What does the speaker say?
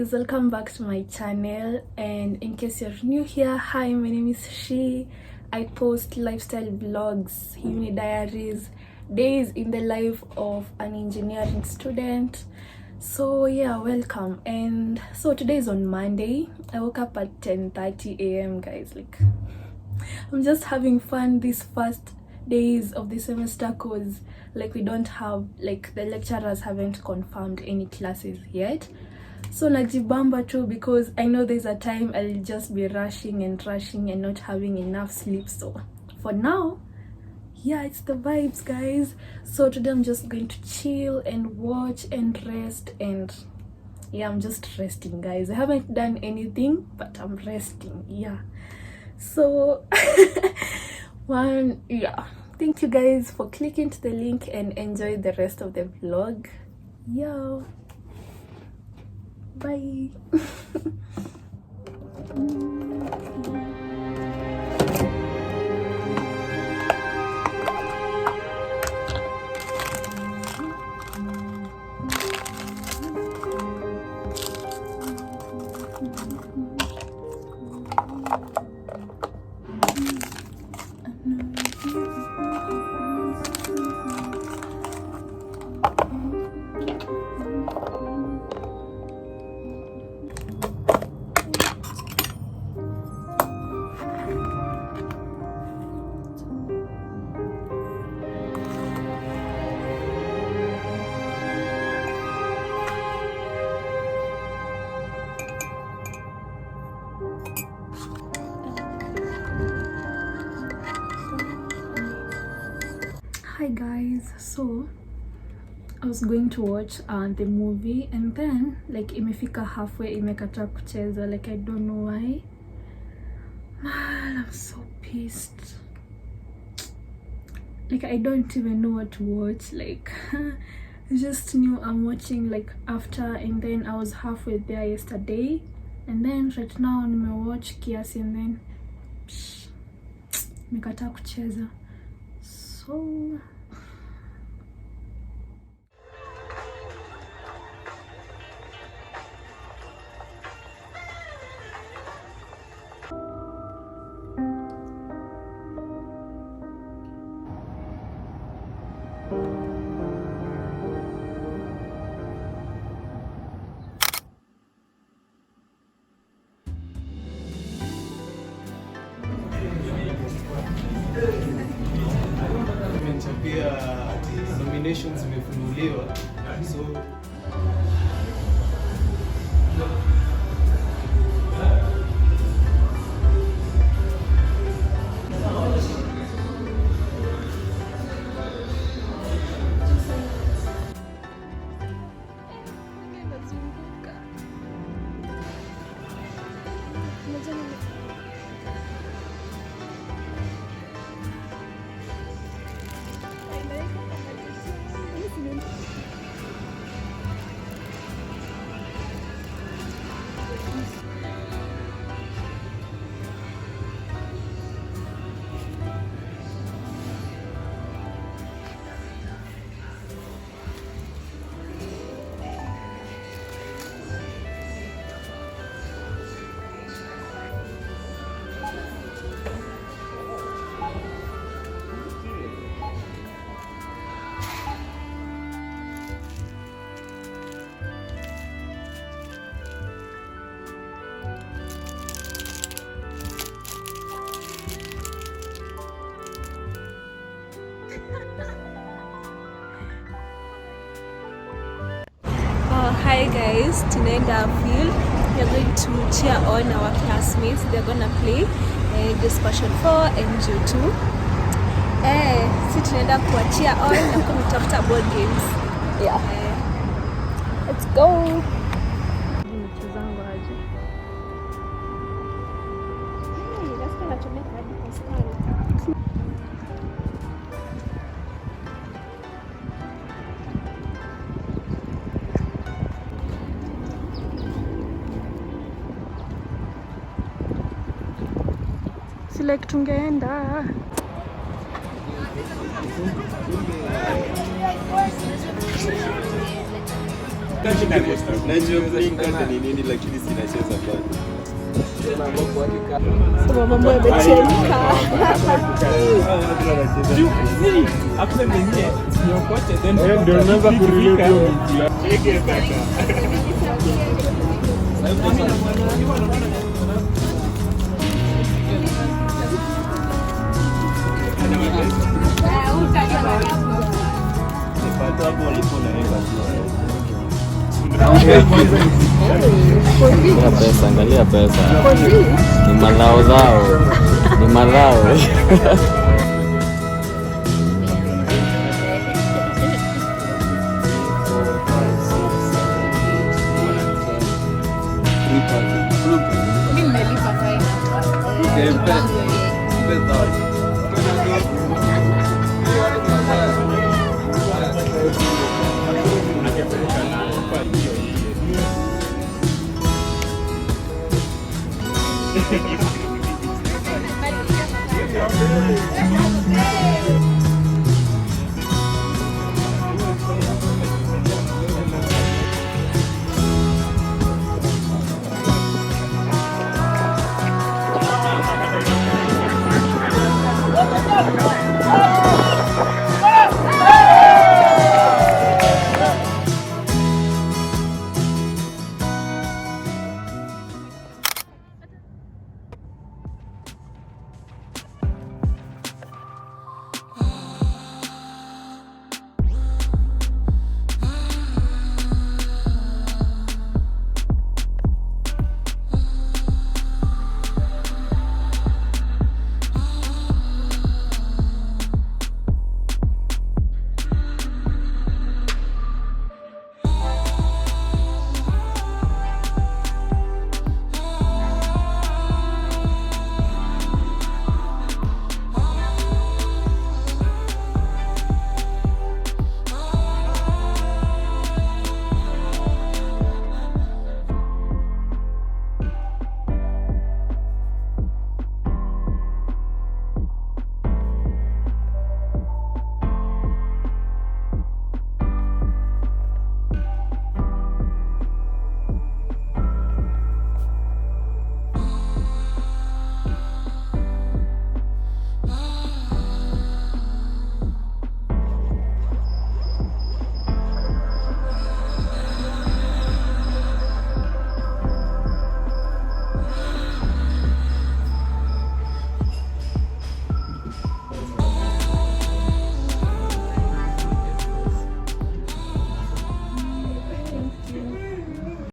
guys, welcome back to my channel. And in case you're new here, hi, my name is She. I post lifestyle vlogs, uni diaries, days in the life of an engineering student. So yeah, welcome. And so today is on Monday. I woke up at 10:30 a.m. guys. Like, I'm just having fun these first days of the semester cause like we don't have, like, the lecturers haven't confirmed any classes yet. So najibamba too, because I know there's a time I'll just be rushing and not having enough sleep. So for now, yeah, it's the vibes guys. So today I'm just going to chill and watch and rest, and yeah, I'm just resting guys. I haven't done anything, but I'm resting. Yeah, so thank you guys for clicking to the link and enjoy the rest of the vlog. Yeah, bye. Hi guys, so I was going to watch the movie, and then like imefika halfway imekata kucheza. Like, I don't know why. Man, I'm so pissed. Like, I don't even know what to watch. Like I just knew I'm watching like after, and then I was halfway there yesterday, and then right now nimewatch kiasi, and then imekata kucheza. So pia nominations zimefunguliwa, so hi guys, tunaenda field. We are going to cheer on our classmates. They are gonna play Geospatial 4 and Geo 2. Si tunaenda kuwa cheer on na kutafuta board games. Yeah. Let's go. Like tungeenda. Najua playing card ni nini lakini sinacheza bado. Mambo yamechemka. Hapo mwenyewe niokote then ndio unaweza kurelate hiyo mtu. Cheke kaka. Angalia pesa. Ni malao zao. Ni malao. Mimi nimelipa faini.